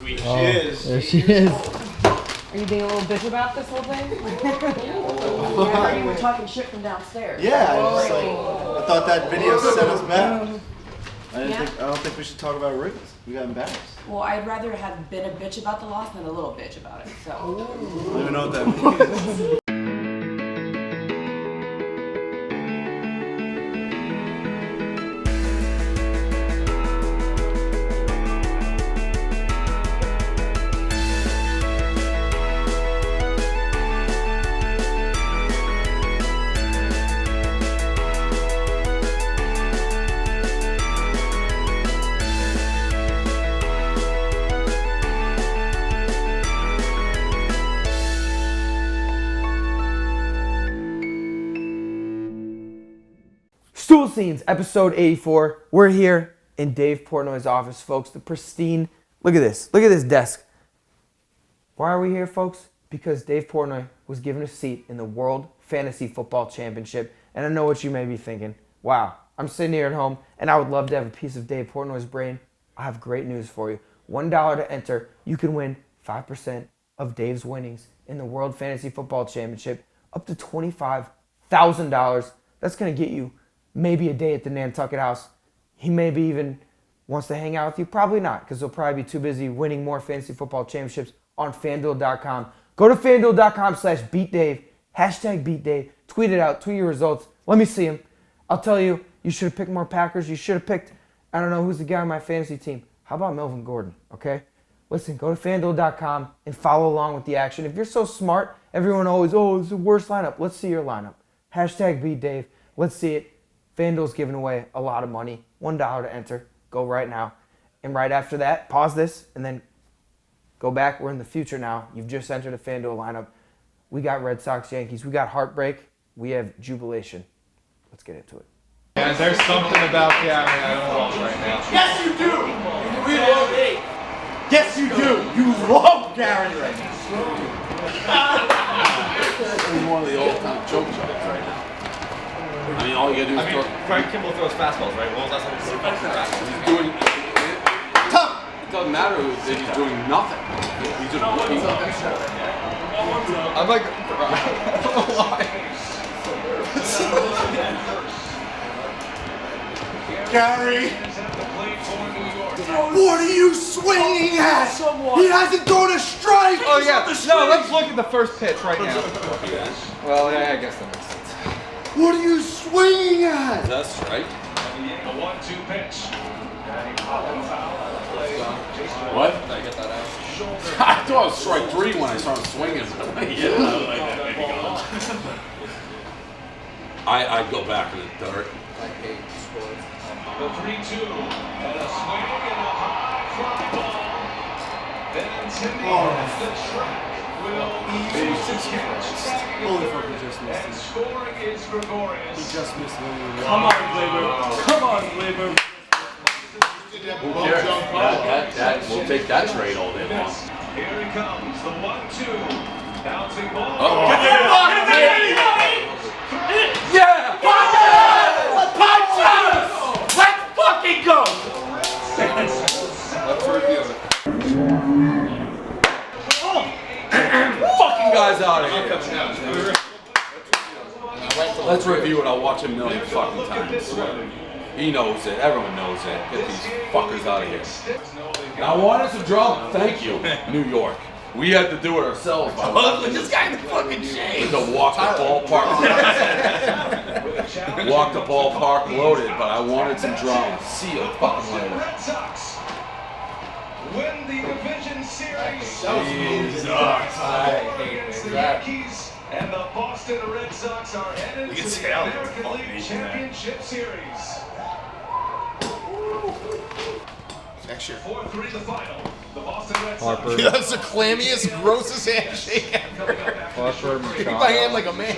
She is. There she is. Are you being a little bitch about this whole thing? I heard you were talking shit from downstairs. Yeah, I thought that video set us back. I Yeah. don't think we should talk about rings. We got embarrassed. Well, I'd rather have been a bitch about the loss than a little bitch about it. So. I don't even know what that means. Stool Scenes, episode 84. We're here in Dave Portnoy's office, folks. The pristine, look at this. Look at this desk. Why are we here, folks? Because Dave Portnoy was given a seat in the World Fantasy Football Championship. And I know what you may be thinking. Wow, I'm sitting here at home and I would love to have a piece of Dave Portnoy's brain. I have great news for you. $1 to enter. You can win 5% of Dave's winnings in the World Fantasy Football Championship, up to $25,000. That's going to get you maybe a day at the Nantucket House. He maybe even wants to hang out with you. Probably not, because he'll probably be too busy winning more fantasy football championships on FanDuel.com. Go to FanDuel.com/BeatDave, #BeatDave. Tweet it out. Tweet your results. Let me see them. I'll tell you, you should have picked more Packers. You should have picked, I don't know, who's the guy on my fantasy team. How about Melvin Gordon, okay? Listen, go to FanDuel.com and follow along with the action. If you're so smart, everyone always, it's the worst lineup. Let's see your lineup. #BeatDave. Let's see it. FanDuel's giving away a lot of money. $1 to enter. Go right now. And right after that, pause this and then go back. We're in the future now. You've just entered a FanDuel lineup. We got Red Sox, Yankees. We got heartbreak. We have jubilation. Let's get into it. Yeah, there's something about Gary I don't love right now. Yes, you do. We love it. Yes, you do. You love Gary right now. This is one of the old-time choke jobs right now. I mean, all you gotta do is throw. Frank Kimball throws fastballs, right? When was the last time you saw fastballs? He's doing. It doesn't matter if he's doing nothing. He's just looking up. I'm like, I don't know why. Gary, what are you swinging at? He hasn't thrown a strike. Oh yeah, no, let's look at the first pitch right now. Well, yeah, I guess that makes sense. What are you swinging at? Is that strike? The 1-2 pitch. What? Did I get that out? I thought it was strike 3 when I started swinging. I'd go back in the dirt. The 3-2 and a swing and a high fly ball. Then intending the track will use his catch. Holy fuck, he just missed And it. scoring is Gregorius. He just missed it. Come on, Glaber. Come on, Glaber. Who cares? We'll take that trade all day long. Here he comes, the 1-2. Bouncing ball. Yeah! Let's fucking go! Let's review it. Fucking guys out of here. Let's review it. I'll watch it a million fucking times. He knows it. Everyone knows it. Get these fuckers out of here. I wanted some drama. Thank you, New York. We had to do it ourselves. Look, this guy in the fucking shade. To walk the ballpark. Walk the ballpark loaded, but I wanted some drama. See you fucking later. Red Sox win the division series. Jesus. Against the Yankees and the Boston Red Sox are headed to the American League Championship Series. Next year. 4-3 the final. The Boston Red Sox. Harper. That's the clammiest, grossest handshake ever. Harper, Shake my hand like a man.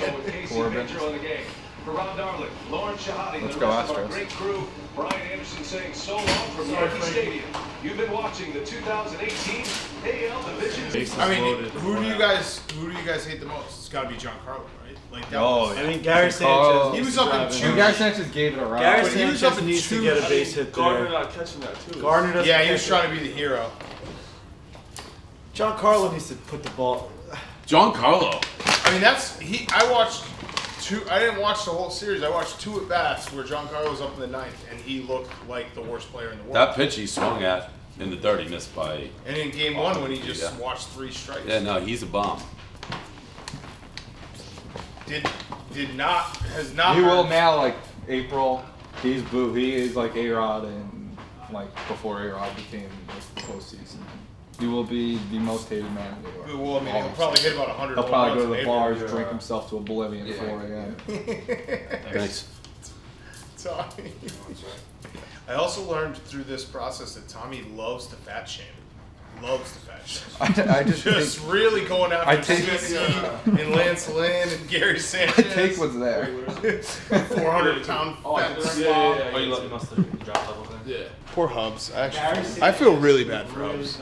Corbin. For Ron Darling, Lauren Shahadi, Let's the go rest of our Astros. great crew, Brian Anderson saying so long from Yankee Stadium. You've been watching the 2018 AL Division. I mean, who do you guys hate the most? It's got to be John Carlin, right? Like that was, I mean, Gary Sanchez. he was up in two. Gary Sanchez gave it a round. Gary But he was Sanchez up in needs two. to get a base hit there. Gardner not catching that too. Gardner doesn't Yeah, he catch was it. trying to be the hero. Giancarlo needs to put the ball. Giancarlo. I mean, I watched two. I didn't watch the whole series. I watched 2 at bats where Giancarlo was up in the 9th, and he looked like the worst player in the world. That pitch he swung at in the dirt, he missed by. And in game 1, when he just watched 3 strikes. Yeah, no, he's a bomb. Has not. He will now, like April. He is like A-Rod, and like before A-Rod became like the postseason. He will be the most hated man in the world. Well, I mean, he'll probably hit about 100. He'll probably go to home the runs bars, in April. drink himself to oblivion at 4 a.m. Thanks. Tommy. I also learned through this process that Tommy loves to fat shame. Loves to fat shame. I just Just really going after CC and Lance Lynn and Gary Sanchez. take what's there. 400-pound fat slob. Oh, you must have dropped level there? Yeah. Poor Hubs. I feel really bad for Hubs.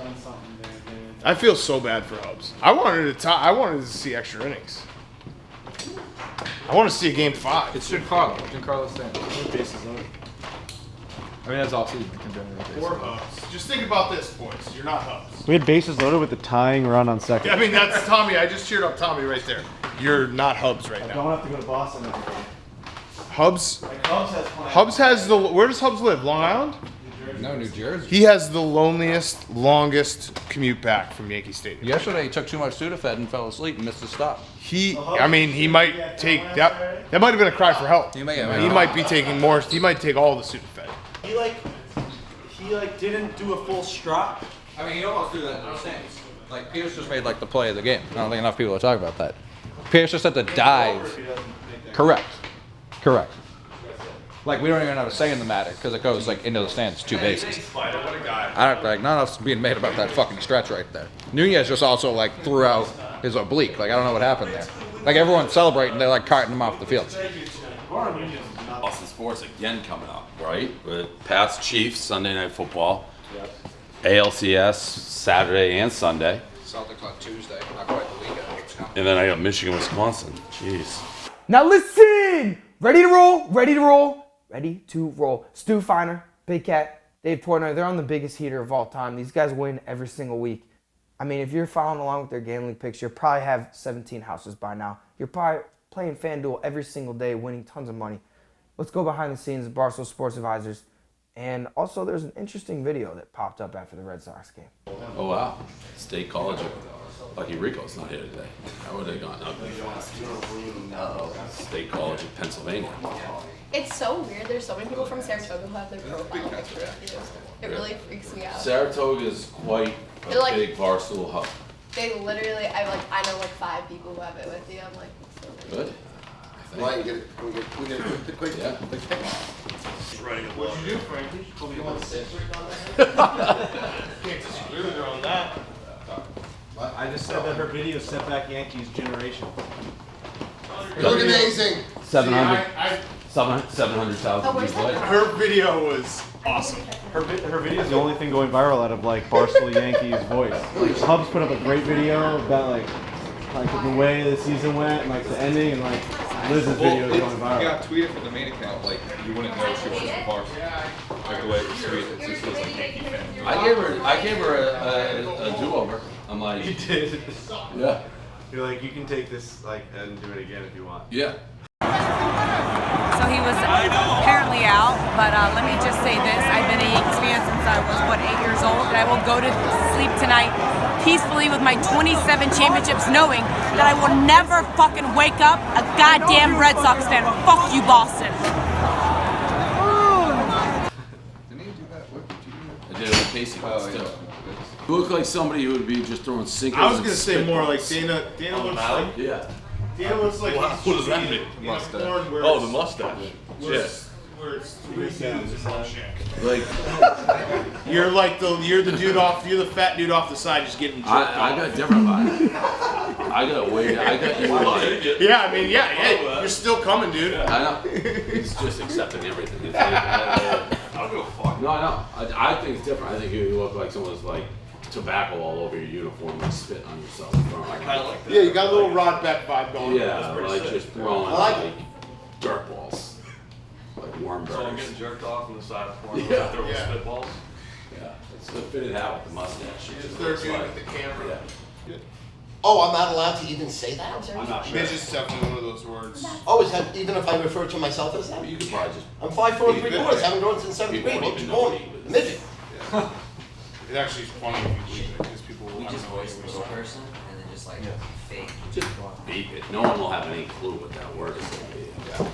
I feel so bad for Hubs. I wanted to see extra innings. I want to see a game 5. It's Giancarlo Stanton. I mean, that's all season. It can generate bases. Poor Hubs. Just think about this, boys. You're not Hubs. We had bases loaded with the tying run on second. I mean, that's Tommy. I just cheered up Tommy right there. You're not Hubs right now. Don't have to go to Boston every day. Hubs. Like Hubs has plans. Hubs has the. Where does Hubs live? Long Island. No, New Jersey. He has the loneliest, longest commute back from Yankee Stadium. Yesterday, he took too much Sudafed and fell asleep and missed his stop. He might take that. That might have been a cry for help. He may might be taking more. He might take all the Sudafed. He didn't do a full strop. I mean, he almost threw that in the stands. Like, Pierce just made, like, the play of the game. I don't think enough people are talking about that. Pierce just had to dive. Correct. Like, we don't even have a say in the matter because it goes, like, into the stands, 2 bases. What a guy. I don't, like, not enough being made about that fucking stretch right there. Nunez just also, like, threw out his oblique. Like, I don't know what happened there. Like, everyone's celebrating, they're, like, carting him off the field. Boston sports again coming up, right? With Pats Chiefs Sunday Night Football. ALCS Saturday and Sunday. Celtics on Tuesday, not quite the weekend. And then I got Michigan, Wisconsin. Jeez. Now listen! Ready to roll. Stu Feiner, Big Cat, Dave Portnoy, they're on the biggest heater of all time. These guys win every single week. I mean, if you're following along with their gambling picks, you probably have 17 houses by now. You're probably playing FanDuel every single day, winning tons of money. Let's go behind the scenes of Barstool Sports Advisors. And also, there's an interesting video that popped up after the Red Sox game. Oh, wow. State College. Lucky Rico's not here today. That would have gone ugly fast. State College of Pennsylvania. It's so weird. There's so many people from Saratoga who have their profile picture of you. It really freaks me out. Saratoga is quite a Like- big Barstool hub. They literally, I know like 5 people who have it with you. I'm like, that's so weird. Good. Why you get it? We get a quick Yeah. What'd you do, Frankie? Can't disagree with her on that. I just said that her video set back Yankees generation. You look amazing. 700,000 where's views that? later. Her video was awesome. Her video is the only thing going viral out of like Barstool Yankees voice. Like Hubs put up a great video about like the way the season went and like the ending and like Liz's video is going You viral. got tweeted from the main account, like, you wouldn't know she was just a bar. Like, the way it was tweeted, it just was like Yankee fan. I gave her a do-over. I'm like, You did. yeah. You're like, you can take this like and do it again if you want. Yeah. So he was apparently out, but let me just say this. I've been a Yankees fan since I was, 8 years old, and I will go to sleep tonight peacefully with my 27 championships knowing that I will never fucking wake up a goddamn Red Sox fan. Fuck you, Boston. Didn't he do that? What did you do? I did it with Casey once too. You look like somebody who would be just throwing sinkers. I was and gonna say more like spitballs. Dana looks like. Yeah. Dana looks like. What does that mean? Mustache. Oh, the mustache. Yeah. Where it's 3 dudes in one shack. Like, You're the dude off. You're the fat dude off the side, just getting jerked I off. got different vibe. I got you like. Yeah, I mean, yeah, you're still coming, dude. I know. He's just accepting everything. It's like, I don't give a fuck. No, I know. I think it's different. I think you look like someone's like tobacco all over your uniform and spit on yourself. I kind of like that. Yeah, you got a little Rod Beck vibe going. Yeah, like just throwing like dirt balls. Like worm burgers. So I'm getting jerked off on the side of the corner. Yeah. Throwing Yeah. spitballs. Yeah, it's It's the fitted hat with the mustache. They're good with the camera. Yeah. Oh, I'm not allowed to even say that? I'm not sure. Midget is definitely one of those words. Oh, is that even if I refer to myself as that? You could probably just. I'm 5'4" 3/4. Haven't grown since 7th grade. What you calling me? Midget. It actually is funny if you believe it because people will We have just no voice idea this what it's person and then just like fake. Just beep it. No one will have any clue what that word is going to be. Yeah.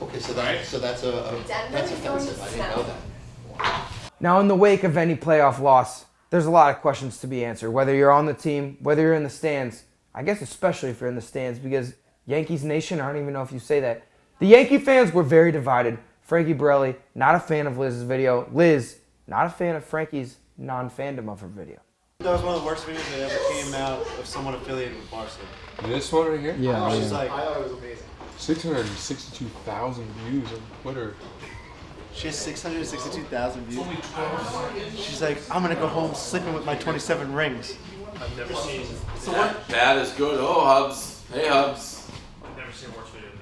Okay, so that's offensive. I didn't know that. Now, in the wake of any playoff loss, there's a lot of questions to be answered. Whether you're on the team, whether you're in the stands, I guess especially if you're in the stands, because Yankees Nation, I don't even know if you say that. The Yankee fans were very divided. Frankie Borelli, not a fan of Liz's video. Liz, not a fan of Frankie's non-fandom of her video. That was one of the worst videos that ever came out of someone affiliated with Barstool. This one right here? Yeah. She's like, I thought it was amazing. 662,000 views on Twitter. she has 662,000 views. She's like, I'm gonna go home sleeping with my 27 rings. I've never seen. So what? Bad is good. Oh, Hubs. Hey, Hubs. I've never seen a worse video than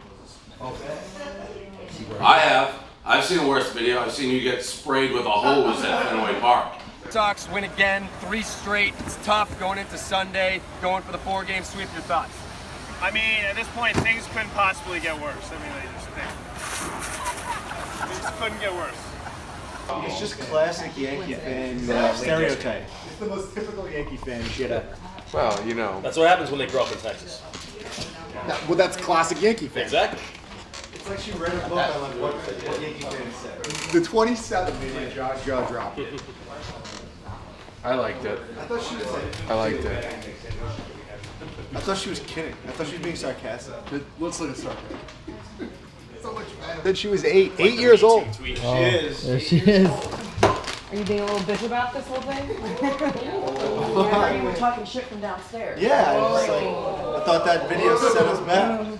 this. I have. I've seen a worse video. I've seen you get sprayed with a hose at Fenway Park. Sox win again, 3 straight. It's tough going into Sunday, going for the 4-game sweep. Your thoughts? I mean, at this point, things couldn't possibly get worse. I mean, they just couldn't get worse. It's just classic Yankee fan stereotype. It's the most typical Yankee fan shit. Well, you know. That's what happens when they grow up in Texas. Well, that's classic Yankee fan. Exactly. It's like she read a book on like what Yankee fans said. The 27 made my jaw drop. I liked it. I thought she was like, I liked it. I thought she was kidding. I thought she was being sarcastic. Let's look at sarcasm. Then she was 8 years old. She is. There she is. Are you being a little bitch about this whole thing? I heard you were talking shit from downstairs. Yeah, I was like, I thought that video set us back.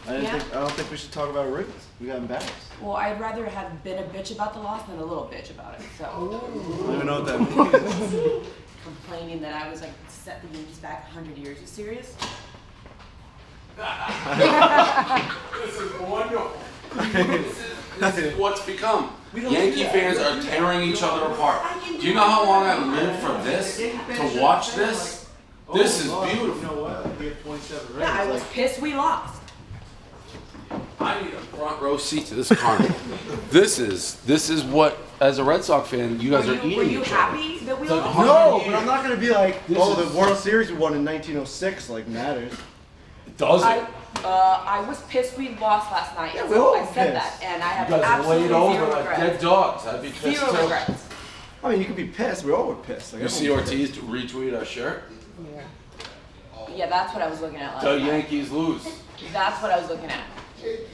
I don't think we should talk about rings. We got embarrassed. Well, I'd rather have been a bitch about the loss than a little bitch about it. So. I don't even know what that means. Complaining that I was like set the Yankees back 100 years. You serious? This is wonderful. This is what's become. Yankee fans are tearing each other apart. Do you know how long I lived for this? To watch this? This is beautiful. You know what? We have 27 rings. Yeah, I was pissed we lost. I need a front row seat to this carnival. This is what, as a Red Sox fan, you guys are eating. Were you each happy other. that we It's like lost? No, but I'm not gonna be like, oh, the World Series we won in 1906 like matters. Does it? I was pissed we lost last night. Yeah, we all I said pissed. that, and I have You guys absolutely laid over zero like regrets. dead dogs. I'd be pissed Zero too. regrets. I mean, you can be pissed. We all were pissed. Like, You see Ortiz to retweet our shirt? Yeah, that's what I was looking at last The night. Yankees lose. That's what I was looking at.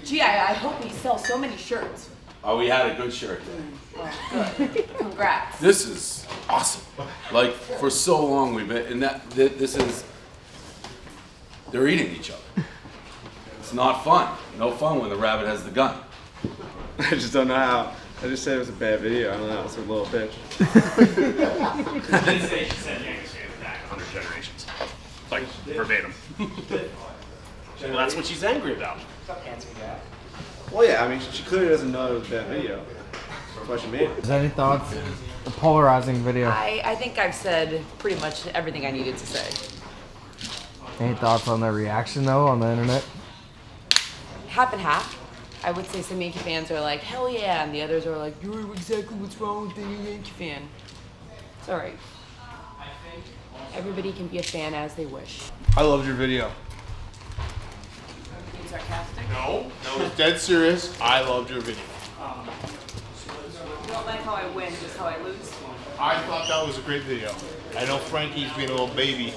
Gee, I hope we sell so many shirts. Oh, we had a good shirt there. Oh, good. Congrats. This is awesome. Like for so long we've been, and this is. They're eating each other. It's not fun. No fun when the rabbit has the gun. I just don't know how. I just said it was a bad video. I don't know. It's a little bitch. I didn't say she said Yankees fans back 100 generations. Like, verbatim. Well, that's what she's angry about. Well, yeah. I mean, she clearly doesn't know it was a bad video. That's why she made it. Is there any thoughts? A polarizing video. I think I've said pretty much everything I needed to say. Any thoughts on the reaction though on the internet? Half and half. I would say some Yankee fans are like, hell yeah, and the others are like, you're exactly what's wrong with being a Yankee fan. It's alright. Everybody can be a fan as they wish. I loved your video. Being sarcastic? No, that was dead serious. I loved your video. You don't like how I win, just how I lose? I thought that was a great video. I know Frankie's being a little baby.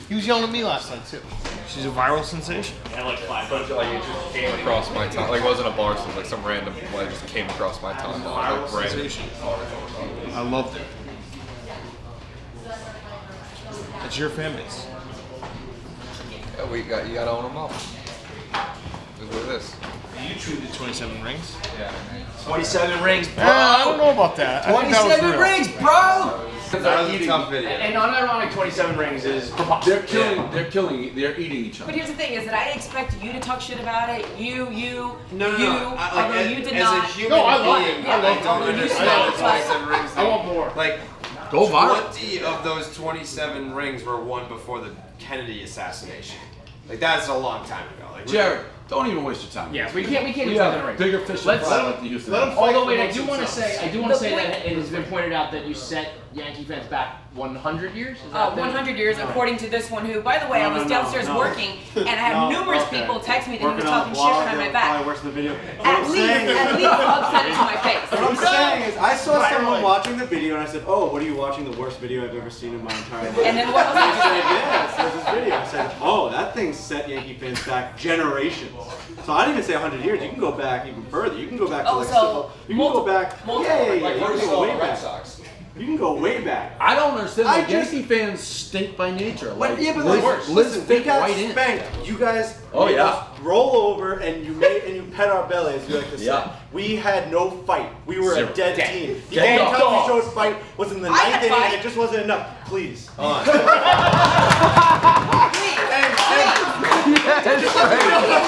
He was yelling at me last night too. She's a viral sensation. Yeah, like it just came across my time. Like it wasn't a Barstool, like some random play just came across my time. Viral Like, sensation. I loved it. It's your fan base. Yeah, you gotta own them all. Look at this. You tweeted 27 rings. Yeah. 27 rings, bro. I don't know about that. I think that was 27 real. rings, bro. Tough video. And unironic 27 rings is They're eating each other. But here's the thing: is that I expect you to talk shit about it. You. No. Although you did as not. a human being, I want more. Like, go viral. 20 of those 27 rings were won before the Kennedy assassination. Like that's a long time ago. Like Jared, don't even waste your time. Yes, we can't We even have the ring. bigger fish to Let's fry like the Houston. Although wait, I do want to say that it has been pointed out that you set Yankee fans back 100 years. Is that 100 years, according to this one. Who, by the way, I was downstairs working, and I had numerous people text me that he was talking shit behind my back. Worse than the video. At least Hub said it to my face. What I'm saying is, I saw someone watching the video, and I said, "Oh, what are you watching? The worst video I've ever seen in my entire life." And then what was I said, "Yes, there's this video." I said, "Oh, that thing set Yankee fans back generations." So I didn't even say 100 years. You can go back even further. You can go back to you can go back. Yeah, you can go way back. You can go way back. I don't understand. Like, Yankee fans stink by nature. Like, yeah, but listen, we got right in. spanked. You guys made us roll over and you pet our bellies, you like to say. We had no fight. We were a dead team. The only time we showed fight was in the ninth inning, and it just wasn't enough. Please.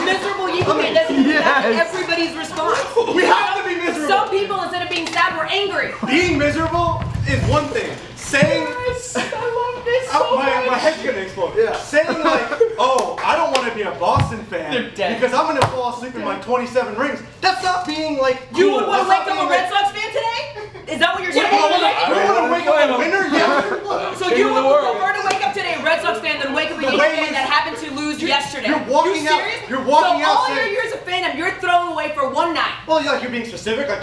Miserable Yankee doesn't mean that's everybody's response. We have to be miserable. Some people, instead of being sad, were angry. Being miserable is one thing. Saying, I love this so my head's gonna explode. Yeah. Saying like, oh, I don't want to be a Boston fan because I'm gonna fall asleep in my 27 rings. That's not being like cool. You would want to wake up a Red Sox fan today? Is that what you're saying? You want to wake up a winner? Yeah. So you would prefer to wake up today a Red Sox fan than wake up a Yankee fan that happened to lose yesterday? You're walking out. You're walking so out. all your years of fandom, you're throwing away for one night. Well, you're being specific. I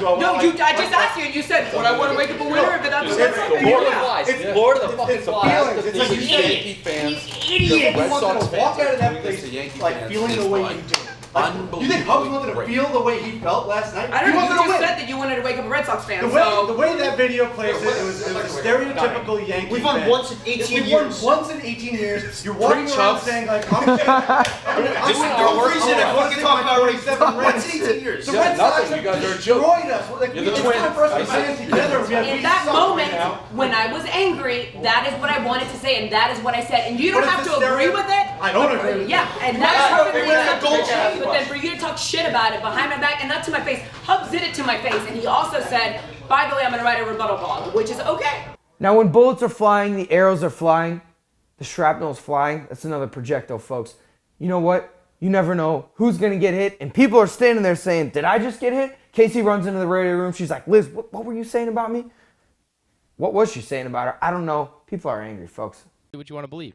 just asked you, and you said, would I want to wake up a winner if that's the Red Sox fan? It's Lord of the fucking Flies. It's like Yankee fans. Idiot. You wanted to walk out of that place like feeling the way you do. You think Hubs wanted to feel the way he felt last night? I don't know. You just said that you wanted to wake up a Red Sox fan. The way that video plays it was a stereotypical Yankee fan. We've won once in 18 years. We've won once in 18 years. You're walking around saying like, I'm This is our worst reason if we can talk about 27 once in 18 years. The Red nothing. Sox You guys are a destroyed us. You're the it's twins. time for us to stand together. In that moment, when I was angry, that is what I wanted to say, and that is what I said. And you don't have to agree with it. I don't agree with it. Yeah, and that's perfectly acceptable. But then for you to talk shit about it behind my back and not to my face, Hubs did it to my face, and he also said, by the way, I'm going to write a rebuttal blog, which is okay. Now, when bullets are flying, the arrows are flying, the shrapnel is flying. That's another projectile, folks. You know what? You never know who's going to get hit, and people are standing there saying, did I just get hit? Casey runs into the radio room. She's like, Liz, what were you saying about me? What was she saying about her? I don't know. People are angry, folks. Do what you want to believe.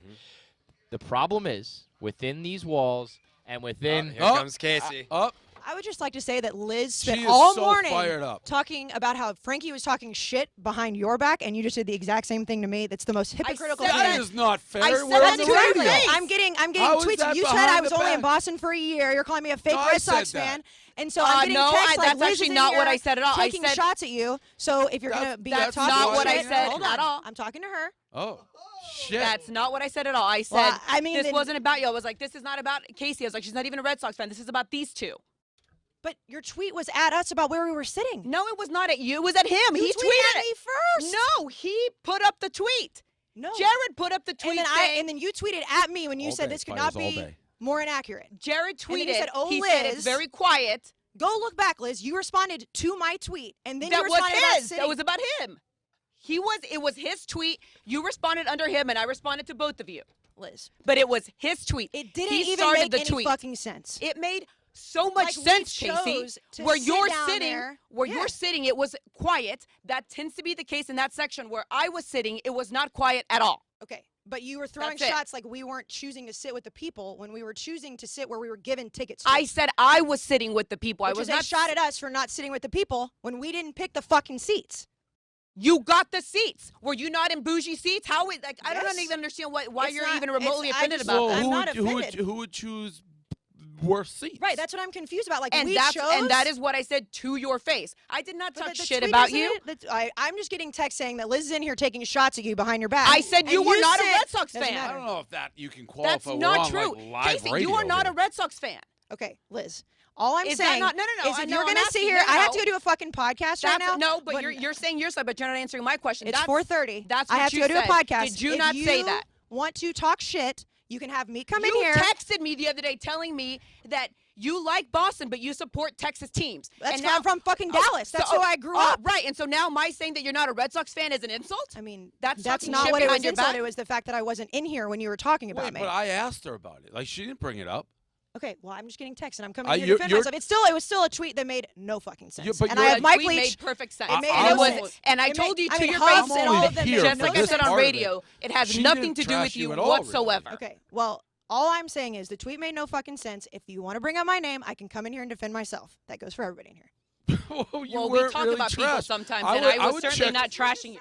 The problem is, within these walls and within... Here comes Casey. I would just like to say that Liz spent She is all so morning fired up. talking about how Frankie was talking shit behind your back, and you just did the exact same thing to me. That's the most hypocritical thing. That is not fair. I said We're that on the to radio. everybody. I'm getting How is tweets. that You said behind I was the only in back? Boston for a year. You're calling me a fake No, I Red Sox said that. fan. And so I'm getting texts like that's Liz actually is in not what here I said at all. I taking said- shots at you. So if you're going to be That's talking not what I shit- said hold at on. all. I'm talking to her. Oh, shit. That's not what I said at all. I said, Well, I mean, this then- wasn't about you. I was like, this is not about Casey. I was like, she's not even a Red Sox fan. This is about these two. But your tweet was at us about where we were sitting. No, it was not at you. It was at him. You He tweeted tweeted at it. me first. No, he put up the tweet. No. Jared put up the tweet And then you tweeted at me when you said this could not be more inaccurate. Jared And then tweeted. you said, oh, he Liz. said it's very quiet. Go look back, Liz. You responded to my tweet, and then That you was responded about his. sitting. That was about him. It was his tweet. You responded under him, and I responded to both of you. Liz. But it was his tweet. It didn't He even started make the any tweet. fucking sense. It made so much Like, we sense, Casey. chose to Where sit you're down sitting, there. you're sitting, it was quiet. That tends to be the case in that section. Where I was sitting, it was not quiet at all. Okay, but you were throwing That's it. shots like we weren't choosing to sit with the people when we were choosing to sit where we were given tickets to. I said I was sitting with the people. I Which was is a not shot at us for not sitting with the people when we didn't pick the fucking seats. You got the seats. Were you not in bougie seats? How? I don't Yes. even understand why It's you're not- even remotely it's- I offended just- about Well, that. I'm not offended. who would choose worse seats? Right, that's what I'm confused about. Like, And we that's chose. and that is what I said to your face. I did not But talk the shit tweet about isn't you. it? I'm just getting text saying that Liz is in here taking shots at you behind your back. I said And you were not a said- Red Sox Doesn't fan. I matter. don't know if that you can qualify. That's We're not on, true. like, live Casey, radio you are not here. a Red Sox fan. Okay, Liz. All I'm Is saying that not, no, is if no, you're I'm going to sit asking- here, no, I have no. to go do a fucking podcast right now. No, but you're saying your side, but you're not answering my question. It's That's 4:30. That's I what have to you go do a said. podcast. Did you If not say that? Want to talk shit, you can have me come in You here. texted me the other day telling me that you like Boston, but you support Texas teams. That's and why I'm from fucking Dallas. That's who I grew up. Right, and so now my saying that you're not a Red Sox fan is an insult? I mean, that's not talking what shit it was behind your insult. back? It was the fact that I wasn't in here when you were talking about me. But I asked her about it. Like, she didn't bring it up. Okay, well, I'm just getting texts, and I'm coming here to you're- defend you're- myself. It was still a tweet that made no fucking sense. but and you're- I have Mike tweet Leach. made perfect sense. It made I'm no only- sense. And I It told made- you I to mean, your Hubs face, and all of them here made just for like I this said on part of it. radio, it has She nothing didn't to do trash with you you at all, really. whatsoever. Okay, well, all I'm saying is the tweet made no fucking sense. If you want to bring up my name, I can come in here and defend myself. That goes for everybody in here. Well, we weren't talk really about people trash. sometimes, I and would- I I was would certainly check- not trashing you.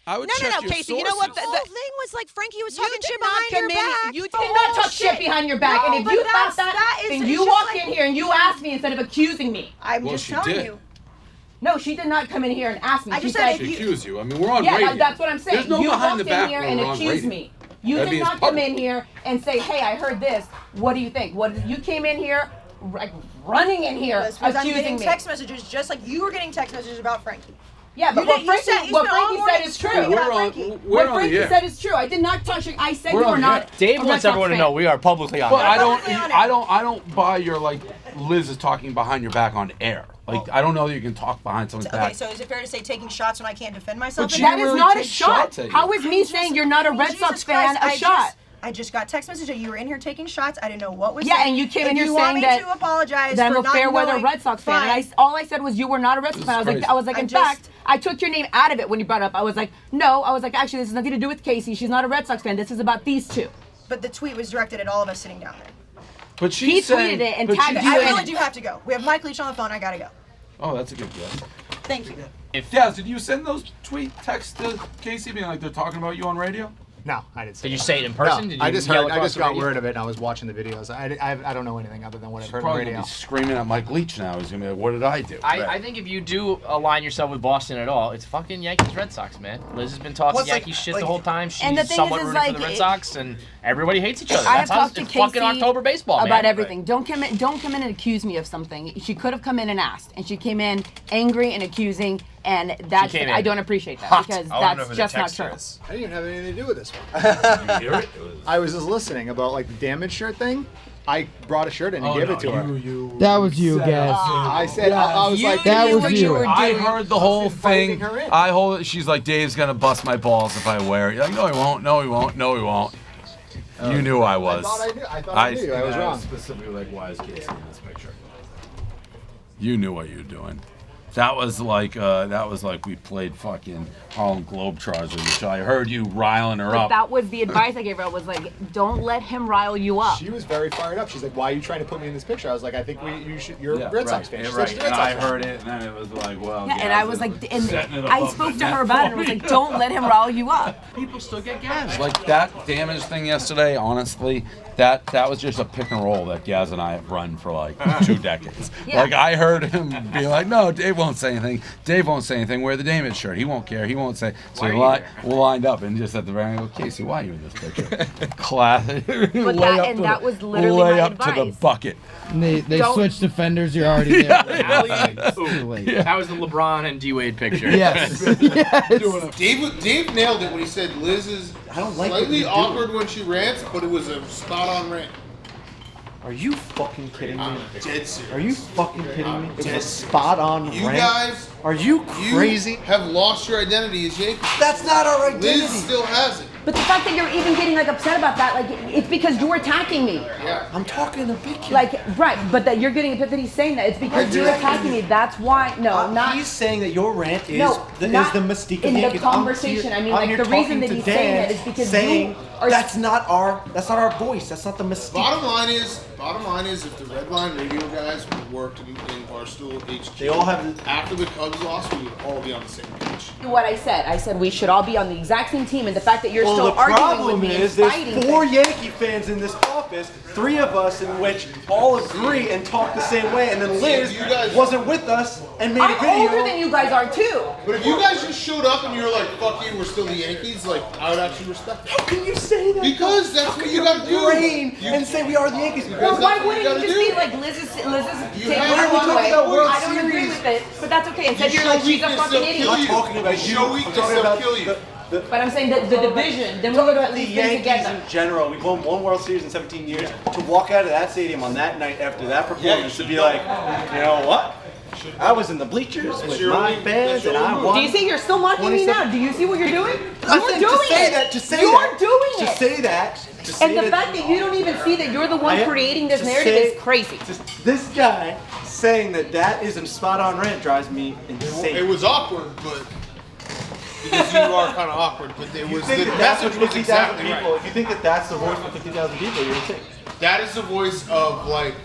I would No, check your Casey. You know what? The whole thing was like Frankie was talking did shit not behind your come in- back. you did Oh, not talk bullshit. shit behind your back. No, And if but you thought that is, then it's you just walked like- in here and you asked me instead of accusing me. I'm Well, just she telling did. you. No, she did not come in here and ask me. I She just said, said if She you- accused you. I mean, we're on yeah, radio. that's what I'm saying. There's no you behind walked the back in here when and we're on accused radio. me. You That'd be did as not come public. in here and say, "Hey, I heard this. What do you think?" You came in here like running in here Because I'm accusing getting me. text messages just like you were getting text messages about Frankie. Yeah, but You what did- you Frankie, said- you what spent all Frankie morning said is true. screaming about We're on- Frankie. we're What on Frankie the air. said is true. I did not touch you. I said We're you on were the not. air. Dave a wants Red everyone Sox to know fan. we are publicly on. But air. I don't buy your like Liz is talking behind your back on air. Like I don't know that you can talk behind someone's Okay, back. so is it fair to say taking shots when I can't defend myself? But in you That here? is really not a take shot. shots at you. How is me saying you're not a Red Sox Jesus fan Christ, a shot? I just got text message that you were in here taking shots. I didn't know what was Yeah, said. and you came If in here you want saying me that to apologize that I'm for a not fair weather knowing- Red Sox fan. Fine. And all I said was you were not a Red Sox fan. I was like, I'm in just- fact, I took your name out of it when you brought it up. I was like, no. I was like, actually, this has nothing to do with Casey. She's not a Red Sox fan. This is about these two. But the tweet was directed at all of us sitting down there. But He she's saying, tweeted it and but tagged she's you I in saying- really do have to go. We have Mike Leach on the phone. I gotta go. Oh, that's a good guess. Thank you. Daz, did you send those tweet texts to Casey being like they're talking about you on radio? No, I didn't say Did you that. say it in person? No, Did you I just yell heard. I across just the got radio? word of it, and I was watching the videos. I don't know anything other than what I've heard on the Probably radio. gonna be screaming at Mike Leach now. He's gonna be like, "What did I do?" I think if you do align yourself with Boston at all, it's fucking Yankees Red Sox, man. Liz has been talking Well, it's like- Yankees shit like- the whole time. She's And the thing somewhat is rooting for like, the Red it- Sox, and everybody hates each other. I That's have how talked to it's Casey fucking October baseball, man. about everything. Don't come in and accuse me of something. She could have come in and asked, and she came in angry and accusing, and that's came I in don't appreciate that hot. because I wanna know that's who the just not texter true. is. I didn't even have anything to do with this one. You hear it? I was just listening about like the damaged shirt thing. I brought a shirt in and gave it to her. That was you, guys. I said I was like, that was you. I heard the whole thing. her in. I hold it. She's like, Dave's gonna bust my balls if I wear it. You're like, no, he won't. No, he won't. No, he won't. You knew I was. I thought I knew you. I was wrong. Specifically, like, why is Casey in this picture? You knew what you were doing. That was like we played fucking Harlem Globetrotters with each other. I heard you riling her But up. that was the advice I gave her. I was like, don't let him rile you up. She was very fired up. She's like, "Why are you trying to put me in this picture?" I was like, "I think you're a Red Sox fan." Yeah, She's like, right. "She's a And Red Sox I fan." heard it, and then it was like, well, Yeah, and I was like, and setting it I above spoke the to net her about it, and for I was me. like, don't let him rile you up. People still get gas. Like that damage thing yesterday, honestly, that was just a pick and roll that Gaz and I have run for like 2 decades. Yeah. Like I heard him be like, no, Dave won't say anything. Dave won't say anything. Wear the damage shirt. He won't care. He won't say. So we lined up and just at the very end, go, Casey, why are you in this picture? Classic. But that was literally lay my up to the advice. bucket. They Don't- switched defenders. You're already there. It's too late. That was the LeBron and D-Wade picture. Yes. Yes. Dave nailed it when he said Liz is slightly awkward when she rants, but it was a spot-on rant. Are you fucking kidding me? I'm dead serious. Are you fucking kidding me? It's dead a spot on You rant. guys, Are you crazy? You have lost your identity as Yankees. That's not our identity. Liz still has it. But the fact that you're even getting like upset about that, like it's because you're attacking me. Yeah. I'm talking to Big Kid. Like right, but that you're getting that he's saying that it's because you're attacking me. That's why. No, not. He's saying that your rant is No, the not mystique of in the Yankees. conversation. I mean, like, the reason that he's saying that is because saying you are- that's not our voice. That's not the mystique. Bottom line is, if the Red Line radio guys would worked in Barstool HQ, They all have after the Cubs lost, we would all be on the same page. What I said we should all be on the exact same team, and the fact that you're still the arguing problem with me and is there's fighting. 4 Yankee fans in this office, 3 of us in which all agree and talk the same way, and then Liz wasn't with us and made a video. I'm older than you guys are too. But if you guys just showed up and you were like, fuck you, we're still the Yankees, like, I would actually respect it. How can you say that? Because that's what you gotta do. And say we are the Yankees. Well, why wouldn't you just be like Liz's take one away? I don't agree with it, but that's okay. Instead you're like, she's a fucking idiot. I'm not talking about you. I'm talking about but I'm saying that the division, then we're going to at least the been Yankees together. in general. We've won 1 World Series in 17 years. To walk out of that stadium on that night after that performance to be like, you know what? I was in the bleachers with my fans and I won. Do you see you're still mocking me now? Do you see what you're doing? I'm You're saying doing to say it. that, to say you're that, doing to it. say that, to say And the fact that you don't even see that you're the one creating this narrative is crazy. This guy saying that isn't spot on rant drives me insane. It was awkward, but because you are kind of awkward, but it was the that's message what was 50,000 exactly people. right. If you think that that's the voice for 50,000 people, you're insane. That is the voice of like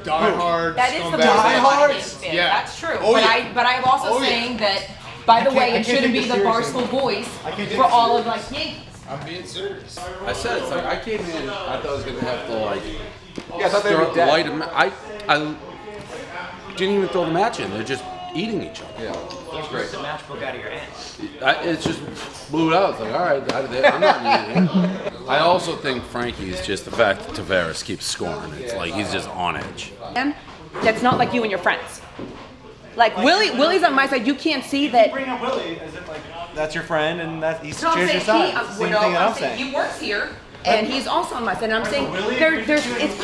diehard. That is the voice scumbags. of the fan. Yeah. That's true. Oh, but yeah. but I'm also saying that, by the way, it shouldn't be the Barstool voice for all of like Yankees. I'm being serious. I said it's like I came in. I thought I was gonna have to like. Yeah, I thought they were dead. Light a I didn't even throw the match in. They're just eating each other. Yeah, that's great. The matchbook out of your hands. It's just blew it out. It's like, all right, I'm not eating it. I also think Frankie is just the fact that Tavares keeps scoring. It's like he's just on edge. And that's not like you and your friends. Like Willie's on my side. You can't see that. You bring up Willie as if like that's your friend and that he's No, I'm cheers your saying side. It's the same thing that I'm saying. he works here. And he's also on my side. And I'm saying it's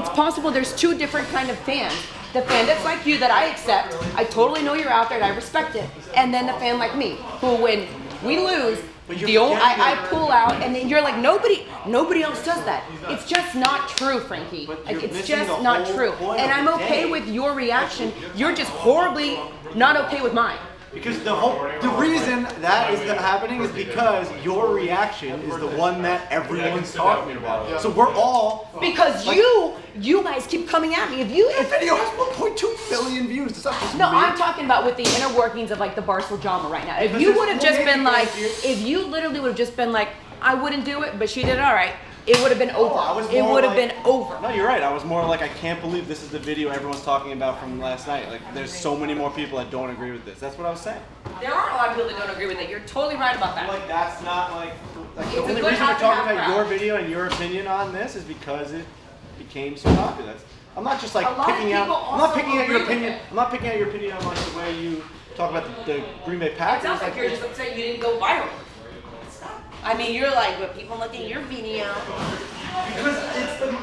possible there's 2 different kind of fans. The fan that's like you that I accept, I totally know you're out there and I respect it. And then the fan like me, who when we lose, I pull out and then you're like, nobody else does that. It's just not true, Frankie. Like it's just not true. And I'm okay with your reaction. You're just horribly not okay with mine. Because the reason that is happening is because your reaction is the one that everyone's talking about. So we're all because like, you guys keep coming at me. If video has 1.2 billion views, it's not just no, me. I'm talking about with the inner workings of like the Barstool drama right now. If you would have just been like, if you literally would have just been like, I wouldn't do it, but she did it all right. It would have been over. It would have been over. No, you're right. I was more like, I can't believe this is the video everyone's talking about from last night. Like, there's so many more people that don't agree with this. That's what I was saying. There are a lot of people that don't agree with it. You're totally right about that. Like, that's not like the only good reason we're half and talking half about crowd. your video and your opinion on this is because it became so popular. I'm not just like A lot of picking out. people I'm not also picking out your agree with opinion. it. I'm not picking out your opinion on like the way you talk about the Green Bay It Packers. sounds like you're just upset you didn't go viral. I mean, you're like, but people look at your video. Because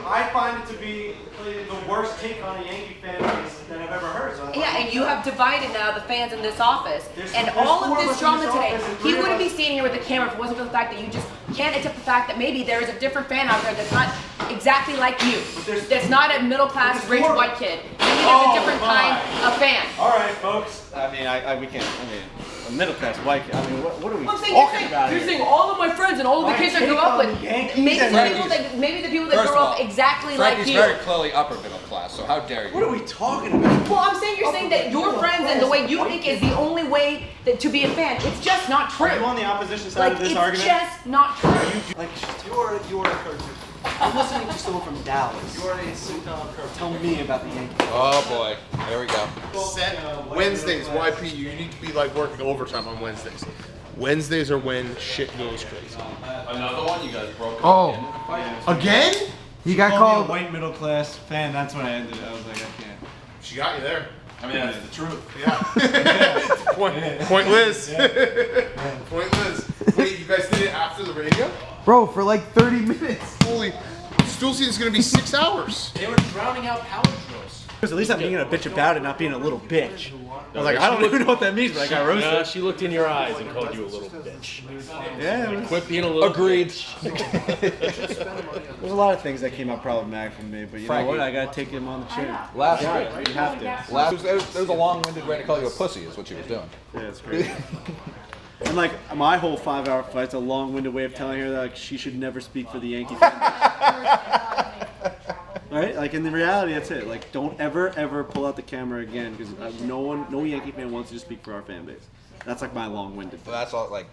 I find it to be the worst take on a Yankee fan base that I've ever heard. So Yeah, and you have divided now the fans in this office. And there's all 4 of of this us in drama this today, office and he 3 of wouldn't be us- standing here with the camera if it wasn't for the fact that you just can't accept the fact that maybe there is a different fan out there that's not exactly like you. That's not a middle class, rich white kid. Maybe there's a different kind of fan. All right, folks. I mean, we can't. I mean, a middle class white. I mean, what are we I'm saying, talking about you're here? saying all of my friends and all of the My kids I take grew up on with, the Yankees maybe and the Red people Sox. that maybe the people that First grew of up all, exactly like Frankie's you. very clearly upper middle class, so how dare you? What are we talking about? Well, I'm saying you're saying that your friends and the way you think is the only way that to be a fan. It's just not true. Are you on the opposition side Like of this it's argument? just not true. Like you are a cartoon. I'm listening to someone from Dallas. You are a cartoon. Tell me about the Yankees. Oh boy, there we go. Wednesdays, YP, you need to be like working overtime on Wednesdays. Wednesdays are when shit goes crazy. Another one you guys broke. Oh, Again? he got Called called. me a white middle class fan. That's when I ended it. I was like, I can't. She got you there. I mean, that's the truth. Yeah. Point Liz. Point Liz. Wait, you guys did it after the radio? Bro, for like 30 minutes. Holy, Stool season's gonna be 6 hours. They were drowning out power drills. Because at least I'm being a bitch about it, not being a little bitch. I was like, I don't even know what that means, but I got roasted. She looked in your eyes and called you a little bitch. Yeah, it was- Quit being a little Agreed. There's a lot of things that came out problematic for me, but you know what? I gotta take him on the chin. Last Yeah, week. you have to. There was a long-winded way to call you a pussy, is what she was doing. Yeah, it's crazy. And like my whole 5-hour flight's a long-winded way of telling her that like, she should never speak for the Yankees. Right? Like in the reality, that's it. Like don't ever pull out the camera again because no Yankee fan wants you to speak for our fan base. That's like my long-winded. So that's all like.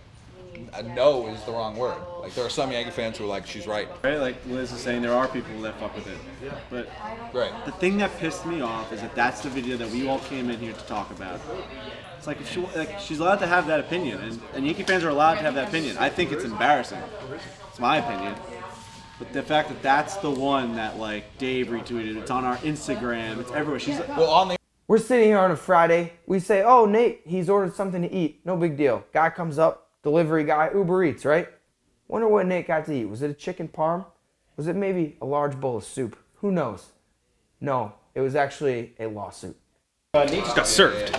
no is the wrong word. Like there are some Yankee fans who are like, she's right. Right, like Liz is saying, there are people that fuck with it. Yeah. But the thing that pissed me off is that that's the video that we all came in here to talk about. It's like, if she's allowed to have that opinion, and Yankee fans are allowed to have that opinion. I think it's embarrassing. It's my opinion. But the fact that that's the one that like Dave retweeted, it's on our Instagram, it's everywhere. She's like, We're sitting here on a Friday. We say, oh, Nate, he's ordered something to eat. No big deal. Guy comes up, delivery guy, Uber Eats, right? Wonder what Nate got to eat. Was it a chicken parm? Was it maybe a large bowl of soup? Who knows? No, it was actually a lawsuit. Nate just got served.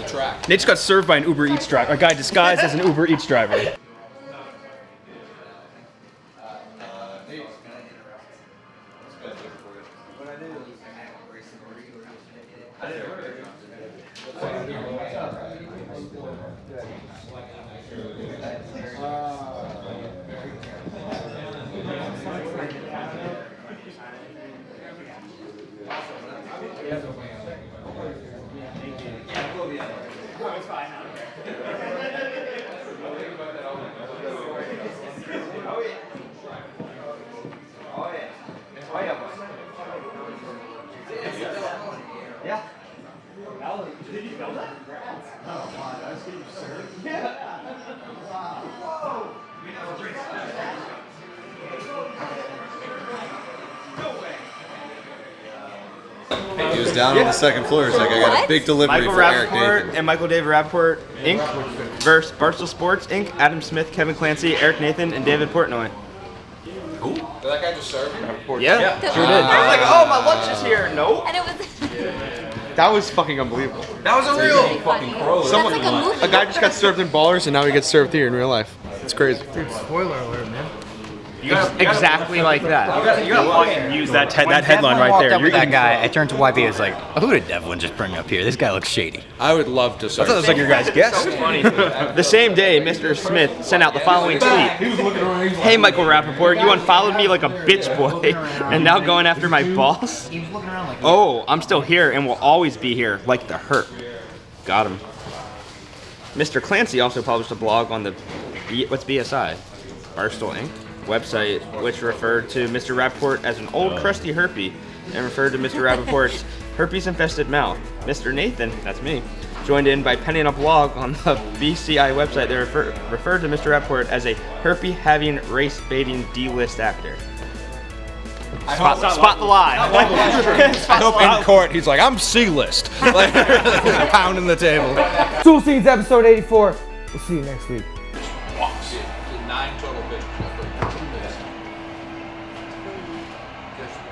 Nate just got served by an Uber Eats driver. A guy disguised as an Uber Eats driver. He was down on the second floor. He's like, I got a big delivery Michael for Eric Rappaport Nathan. and Michael Dave Rappaport, Inc. versus Barstool Sports, Inc. Adam Smith, Kevin Clancy, Eric Nathan, and David Portnoy. Did that guy just serve you? Yeah, sure did. I was like, oh, my lunch is here. Nope. And it was. That was fucking unbelievable. That was a real fucking crow. Someone, a guy just got served in Ballers, and now he gets served here in real life. It's crazy. Dude, spoiler alert, man. Exactly like that. You gotta fucking use that headline right there. You're that guy. I turned to YB and was like, who did Devlin just bring up here? This guy looks shady. I would love to serve. I thought it was like your guys' guest. The same day, Mr. Smith sent out the following tweet. Hey, Michael Rappaport, you unfollowed me like a bitch boy, and now going after my boss? Oh, I'm still here and will always be here, like the Hurt. Got him. Mr. Clancy also published a blog on the what's BSI? Barstool Inc. website, which referred to Mr. Rappaport as an old crusty herpy and referred to Mr. Rappaport's herpes-infested mouth. Mr. Nathan, that's me, joined in by penning a blog on the BCI website that referred to Mr. Rappaport as a herpy-having, race-baiting D-list actor. Spot the lie. I hope in court he's like, I'm C-list. Like, pounding the table. Stool Scenes episode 84. We'll see you next week. 9 total bitches.